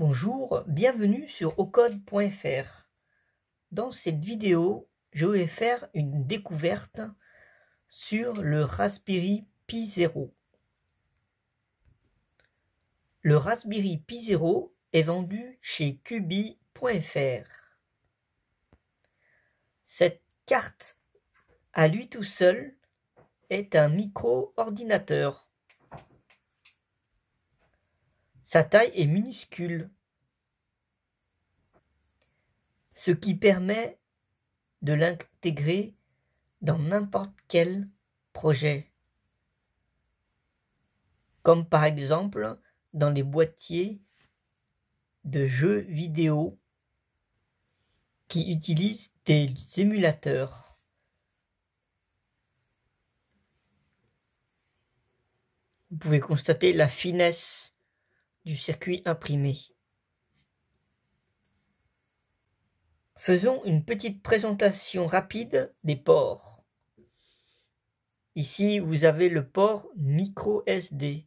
Bonjour, bienvenue sur ocode.fr. Dans cette vidéo, je vais faire une découverte sur le Raspberry Pi Zero. Le Raspberry Pi Zero est vendu chez Cubi.fr. Cette carte, à lui tout seul, est un micro-ordinateur. Sa taille est minuscule, ce qui permet de l'intégrer dans n'importe quel projet, comme par exemple dans les boîtiers de jeux vidéo qui utilisent des émulateurs. Vous pouvez constater la finesse du circuit imprimé. Faisons une petite présentation rapide des ports. Ici, vous avez le port micro SD.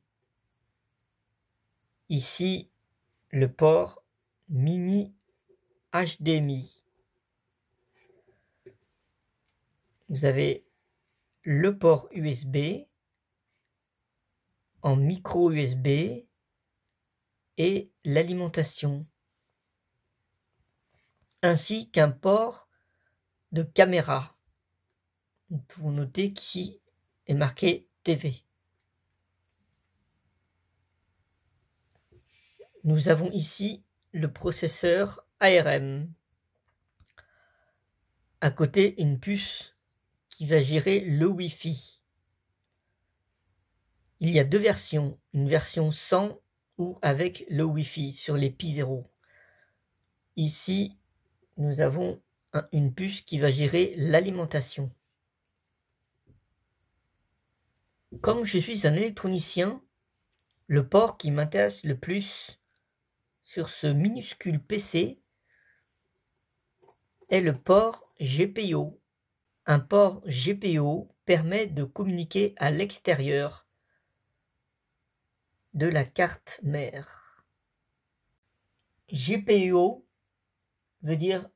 Ici, le port mini HDMI. Vous avez le port USB en micro USB et l'alimentation, ainsi qu'un port de caméra. Vous notez qu'ici est marqué TV. Nous avons ici le processeur ARM. À côté, une puce qui va gérer le Wi-Fi. Il y a deux versions, une version sans ou avec le Wi-Fi sur les Pi Zero. Ici, nous avons une puce qui va gérer l'alimentation. Comme je suis un électronicien, le port qui m'intéresse le plus sur ce minuscule PC est le port GPIO. Un port GPIO permet de communiquer à l'extérieur de la carte mère. GPIO veut dire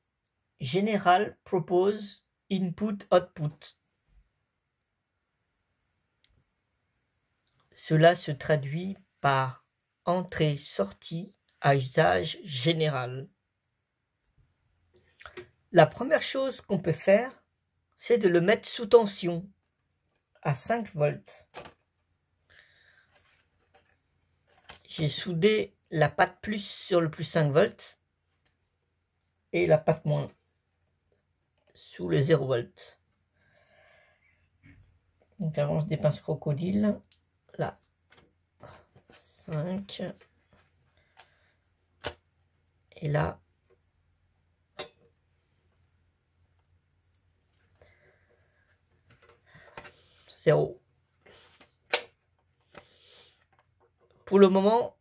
General Purpose Input Output. Cela se traduit par entrée-sortie à usage général. La première chose qu'on peut faire, c'est de le mettre sous tension à 5 volts. J'ai soudé la patte plus sur le plus 5 volts et la patte moins sous le 0 volts. Donc avance des pinces crocodiles. Là, 5. Et là, 0. Pour le moment,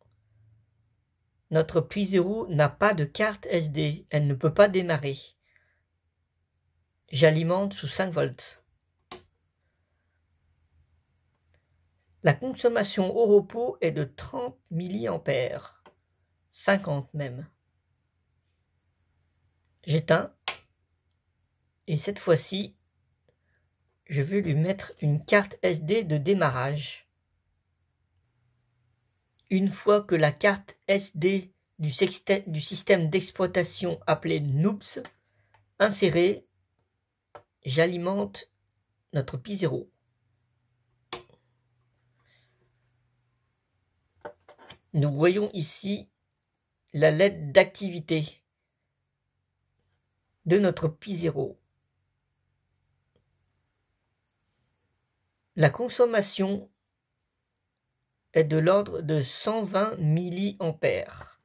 notre Pi Zero n'a pas de carte SD. Elle ne peut pas démarrer. J'alimente sous 5 volts. La consommation au repos est de 30 mA, 50 même. J'éteins et cette fois-ci, je vais lui mettre une carte SD de démarrage. Une fois que la carte SD du système d'exploitation appelé Noobs insérée, j'alimente notre Pi Zero. Nous voyons ici la LED d'activité de notre Pi Zero. La consommation est de l'ordre de 120 mA.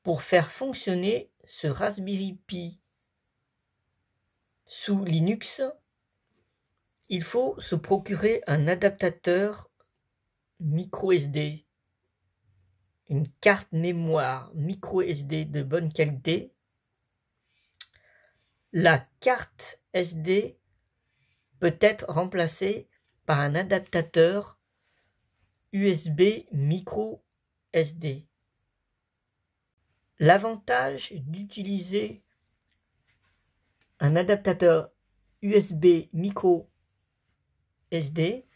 Pour faire fonctionner ce Raspberry Pi sous Linux, il faut se procurer un adaptateur micro SD, une carte mémoire micro SD de bonne qualité. La carte SD peut être remplacée par un adaptateur USB micro SD. L'avantage d'utiliser un adaptateur USB micro SD,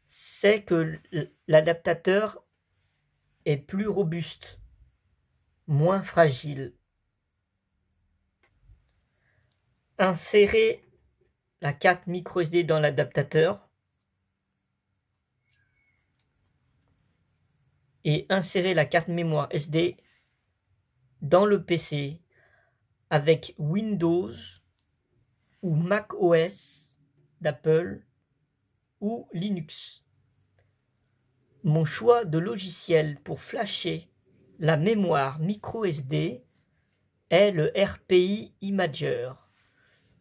c'est que l'adaptateur est plus robuste, moins fragile. Insérez la carte micro SD dans l'adaptateur et insérez la carte mémoire SD dans le PC avec Windows ou Mac OS d'Apple ou Linux. Mon choix de logiciel pour flasher la mémoire micro SD est le RPI Imager.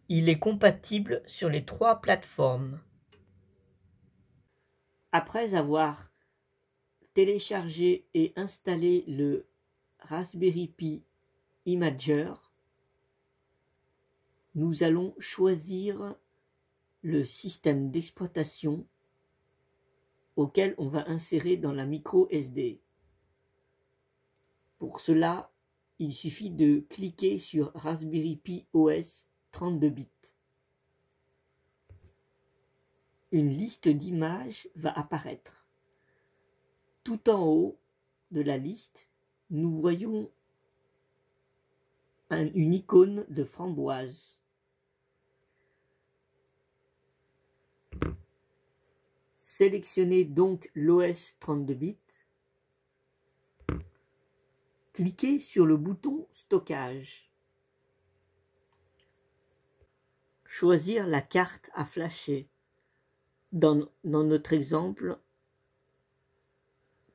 Il est compatible sur les 3 plateformes. Après avoir téléchargé et installé le Raspberry Pi Imager, nous allons choisir le système d'exploitation auquel on va insérer dans la micro SD. Pour cela, il suffit de cliquer sur Raspberry Pi OS 32 bits. Une liste d'images va apparaître. Tout en haut de la liste, nous voyons une icône de framboise. Sélectionnez donc l'OS 32 bits. Cliquez sur le bouton Stockage. Choisir la carte à flasher. Dans notre exemple,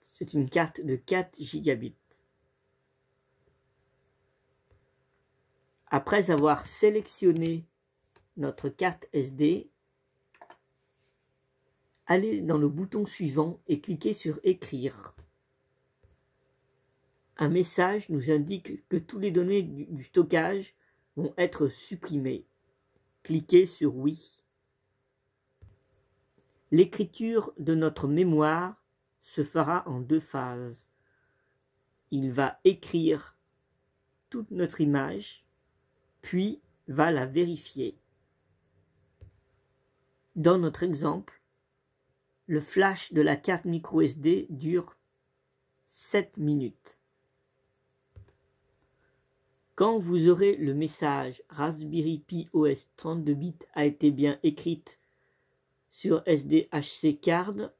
c'est une carte de 4 gigabits. Après avoir sélectionné notre carte SD, allez dans le bouton suivant et cliquez sur Écrire. Un message nous indique que toutes les données du stockage vont être supprimées. Cliquez sur Oui. L'écriture de notre mémoire se fera en 2 phases. Il va écrire toute notre image, puis va la vérifier. Dans notre exemple, le flash de la carte micro SD dure 7 minutes. Quand vous aurez le message Raspberry Pi OS 32 bits a été bien écrite sur SDHC Card,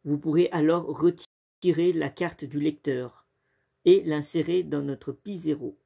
vous pourrez alors retirer la carte du lecteur et l'insérer dans notre Pi 0.